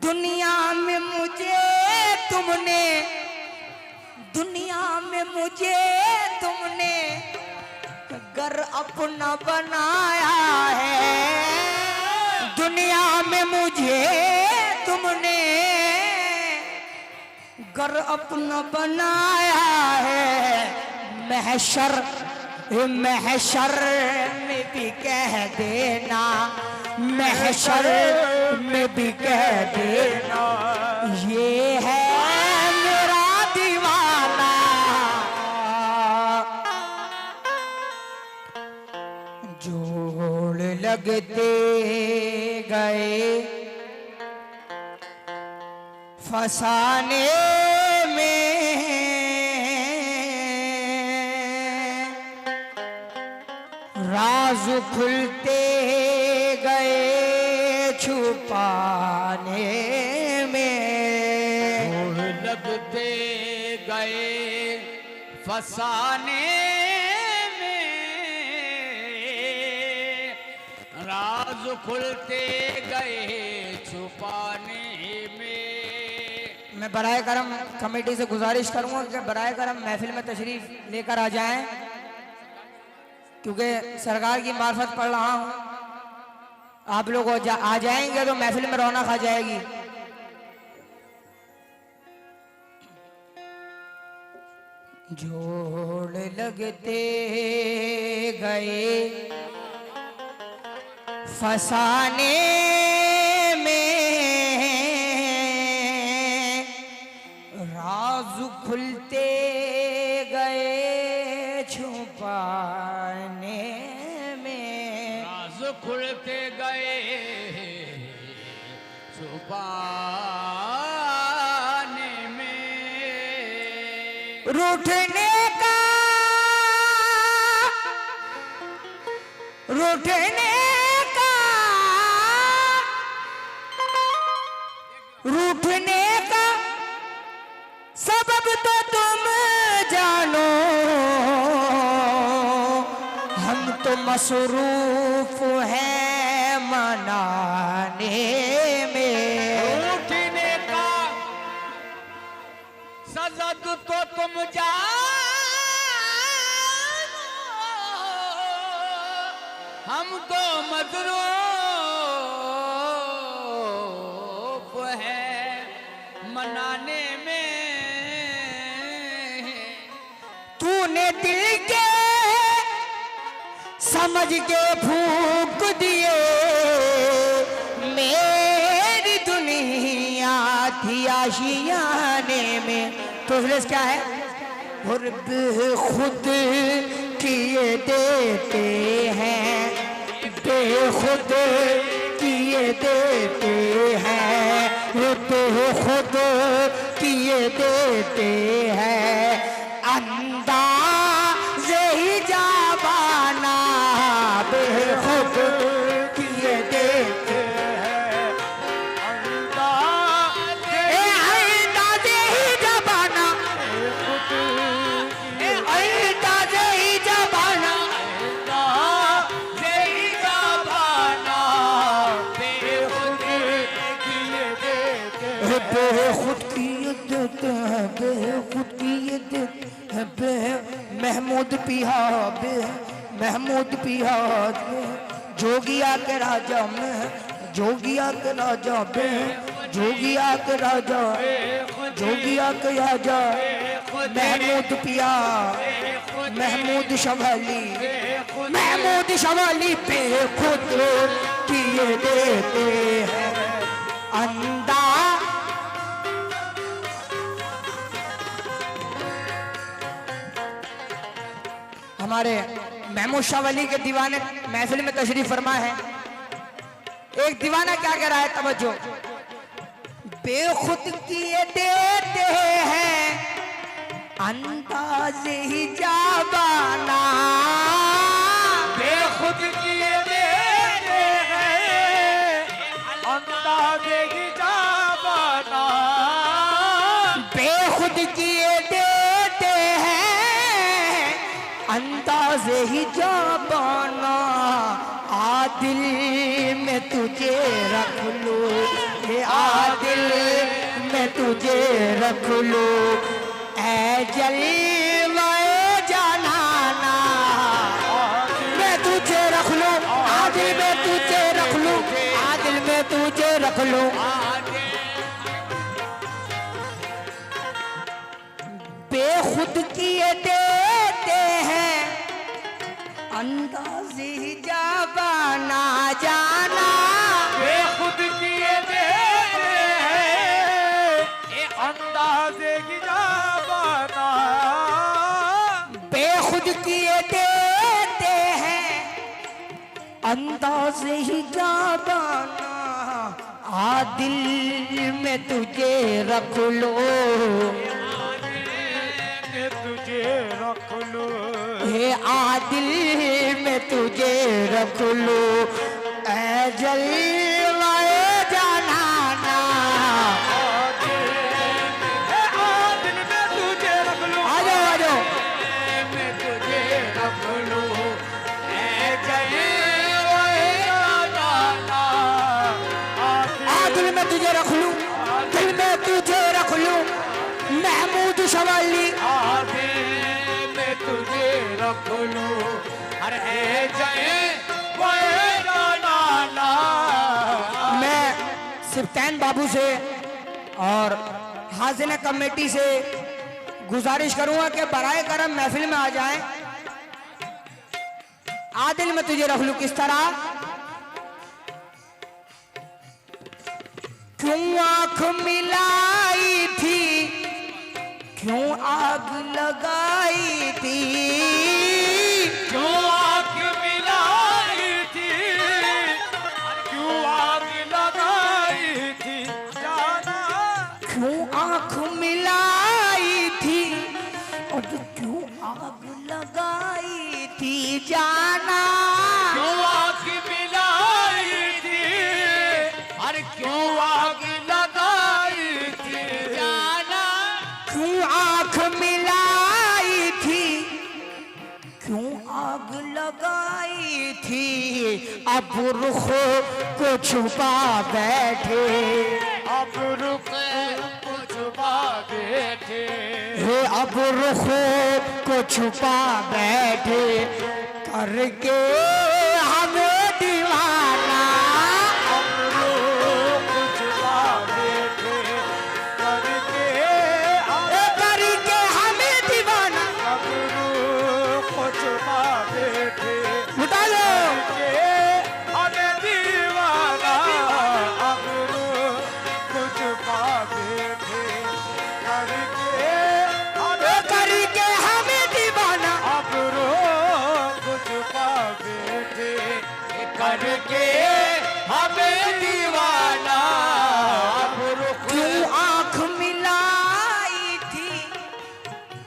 दुनिया में मुझे तुमने, दुनिया में मुझे तुमने घर अपना बनाया है। दुनिया में मुझे तुमने घर अपना बनाया है। महशर महशर में भी कह देना, महशर में भी कह देना, ये है मेरा दीवाना। जोड़ लगते गए फसाने में, राज खुलते गए छुपाने में। जोड़ लगते गए फसाने में, राज खुलते गए छुपाने में। मैं बराए करम कमेटी से गुजारिश करूंगा कि बराए करम महफिल में तशरीफ लेकर आ जाएं, क्योंकि सरकार की मार्फत पढ़ रहा हूं। आप लोग आ जाएंगे तो महफिल में रौनक आ जाएगी। जोड़ लगते गए फसाने में, राज खुलते गए छुपाने में। राज खुलते गए छुपाने में। रूठने का, रूठने का, रूठने का सबब तो तुम जानो, हम तो मसरूफ हैं मनाने में। रूठने का सबब तो तुम जानो, हम तो मजरूफ हैं मनाने में। तूने दिल के समझ के फूंक दिए, मेरी दुनिया थी आशियाने में। तो क्या है? और बेखुद किए देते हैं, बेखुद किए देते हैं, बेखुद किए देते हैं। अंदाज़े ही जाबाना बेखुद किए देते हैं। अंदाज़े ही जाबाना, अंदाज़े ही जाबाना, अंदाज़े ही जाबाना बेखुद किए देते हैं। बेखुद किए देते हैं, बेखुद किए देते हैं। बे महमूद पिया, बे महमूद पिया, जोगिया के राजा में, जोगिया के राजा बे, जोगिया के राजा, जोगिया के राजा महमूद पिया, महमूद शवाली, महमूद शवाली बेखुद किए देते हैं। अंदा हमारे महमूद शाह वली के दीवाने महफिल में तशरीफ फरमा है। एक दीवाना क्या कह रहा है, तवज्जो। बेखुद किए देते हैं अंदाज़े ही जाबाना, बेखुद किए देते हैं अंदाज़े ही जाबाना। बेखुद किए देते हैं अंदाज़े ही जाबाना। आदिल में तुझे रख लो, ये आदिल दिल में तुझे रख लूं ऐ जलवाए जानाना मैं तुझे रख लूं आदिल में तुझे रख लूं आदिल में तुझे रख लूं बेखुद किए देते हैं अंदाज़े जाबाना जाना बेखुद किए देते हैं अंदाज़े की जाबाना बेखुद किए देते हैं अंदाज़े ही जाबाना आदिल में तुझे रख लो तुझे रख लो हे आदिल में तुझे रख लो ऐ जलवाए जानाना आदिल में तुझे रख लो आ जाओ आ जाओ मैं तुझे रख लो ऐ जलवाए जानाना आदिल में तुझे रख लूं दिल में तुझे रख लूं महमूद शवाली मैं तुझे रख लूं अरे जय वह जाना मैं सिफ्तैन बाबू से और हाजिर कमेटी से गुजारिश करूंगा कि बराए करम महफिल में आ जाएं। आदिल में तुझे रख लूं किस तरह क्यों आंख मिलाई थी क्यों आग लगाई थी क्यों आग मिलाई थी क्यों आग लगाई थी जाना क्यों आंख मिलाई थी और क्यों आग लगाई थी जाना क्यों आग मिलाई थी अरे क्यों आग लगाई थी जाना क्यों आंख मिलाई थी क्यों आग लगाई थी अब रुख को छुपा बैठे अब रुक कुछ बैठे हे अब रुख को छुपा बैठे करके हमें दीवाना कुछ बैठे करके करके हमें दीवाना कुछ बैठे उठा लो हमें दीवाना कुछ बैठे करके करके हमें दीवाना अब कुछ बैठे करके हमें दीवाना अब क्यों आंख मिलाई थी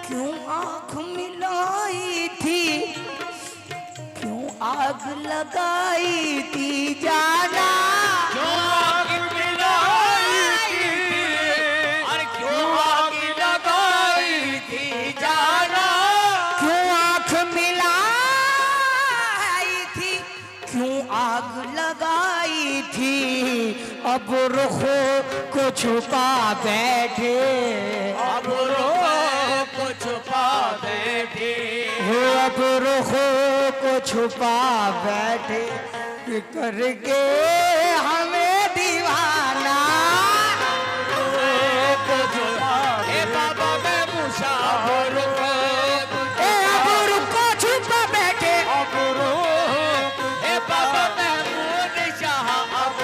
क्यों आंख मिलाई थी क्यों आग लगाई थी जाना क्यों आग मिलाई थी अरे क्यों आग लगाई थी जाना क्यों आंख मिलाई थी क्यों आग लगाई थी अब रुख को छुपा बैठे अब कुछ बैठे हो अब रुख को छुपा बैठे करके हमें दीवाना ए बाबा मैं मुसाफिर ए अब रुख को छुपा बैठे अब ए बाबा मैं मोद शाह अब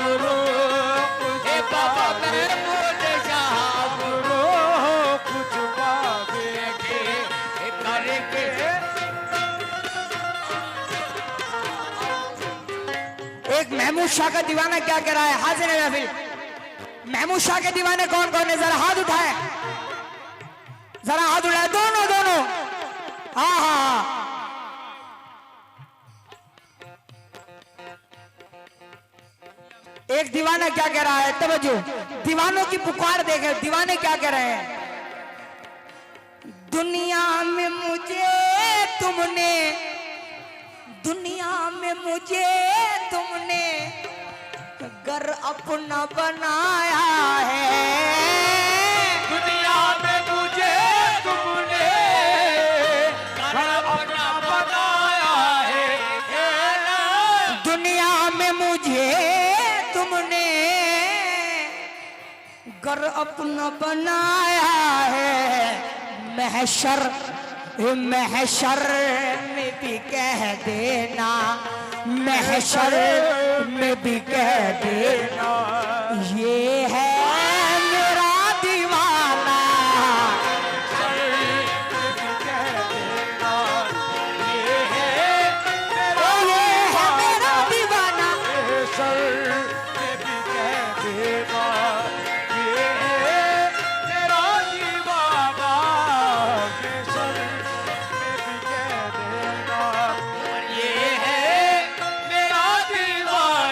ए बाबा मैं मोद शाह अब कुछ बैठे करके एक महमूद शाह का दीवाना क्या कह रहा है हाजिर है महफिल महमूद शाह के दीवाने कौन कौन है जरा हाथ उठाए जरा हाथ उठाए दोनों दोनों हाँ हाँ हाँ एक दीवाना क्या कह रहा है तवज्जो दीवानों की पुकार देखे दीवाने क्या कह रहे हैं दुनिया में मुझे तुमने दुनिया में मुझे तुमने घर अपना बनाया है घर अपना बनाया है, महशर महशर में भी कह देना, महशर में भी कह देना, ये है मेरा दीवाना। ये है मेरा दीवाना।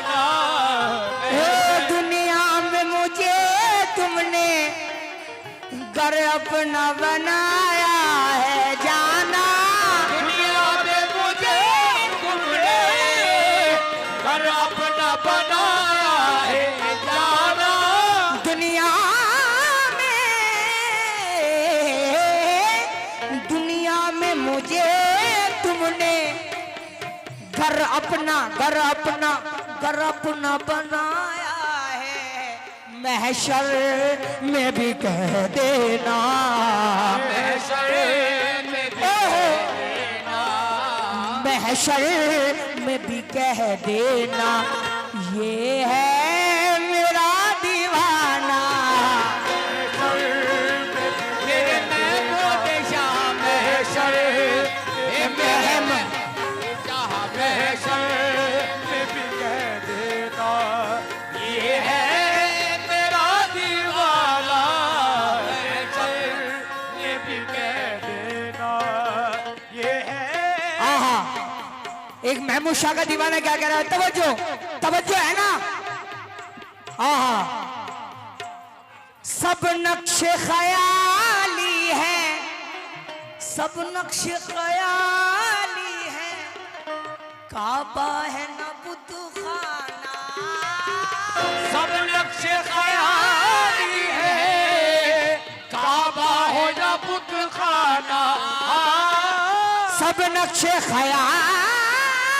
घर अपना बनाया है जाना, दुनिया में मुझे तुमने घर अपना बनाया है जाना। दुनिया में मुझे तुमने घर अपना बनाया है, महशर में भी कह देना, महशर में भी कह देना, महशर में भी कह देना, ये है मेरा दीवाना। मेरे महमूद शाह महशर महमूद शाह महशर में भी कह देना, ये है मेरा दीवाना। महशर में भी कह देना, ये है। आहा, एक महमूद शाह का दीवाना क्या कह रहा है? तवज्जो तवज्जो है ना। आहा, सब नक्शे ख्याली है, सब नक्शे ख्याली है, काबा है न बुतखाना। सब नक्शे ख्याली है, काबा हो या बुतखाना। सब नक्शे ख्याली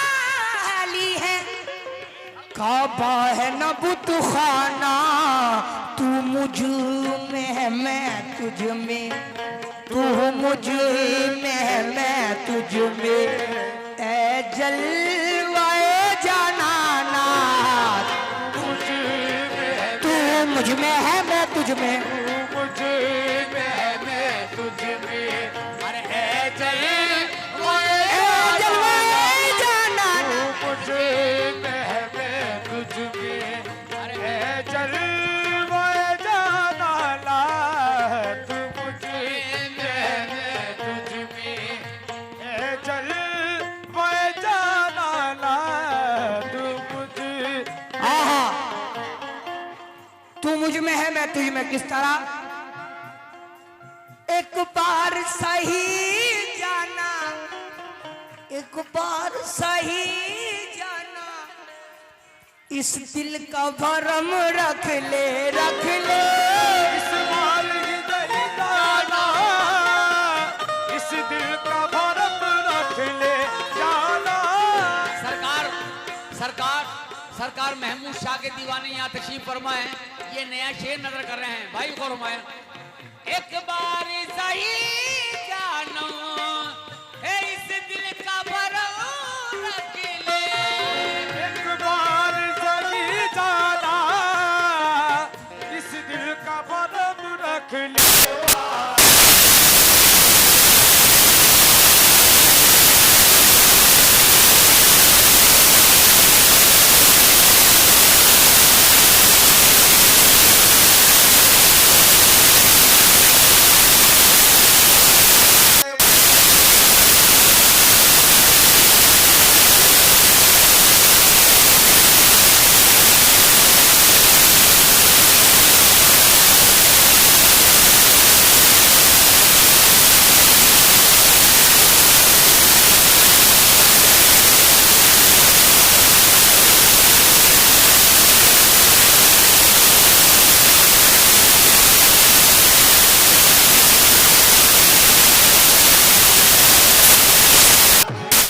है, काबा है न बुतखाना। तू मुझ में है मैं तुझ में, तू मुझ में है मैं तुझ में, ए जलवाए जानाना। तू मुझ में है मैं तुझ में, मुझ में मैं तुझ में, अरे है जलवाए जानाना। मुझ में मैं तुझ में, अरे है जलवाए जानाना। तू मुझ में मैं तुझ में, है जलवाए जानाना। तू मुझ आहा, तू मुझ में है मैं तुझ में। किस तरह? एक बार सही जाना, एक बार सही जाना, इस दिल का भरम रख ले, रख ले। इस माल ही नहीं जाना, इस दिल का भरम रख ले जाना। सरकार सरकार सरकार महमूद शाह के दीवाने यहाँ तशरीफ फरमाए, ये नया शेर नजर कर रहे हैं भाई को फरमाए। एक बार सही जानो है, इस दिल का भरम रख ले। एक बार सही जाना, इस दिल का भरम रख ले।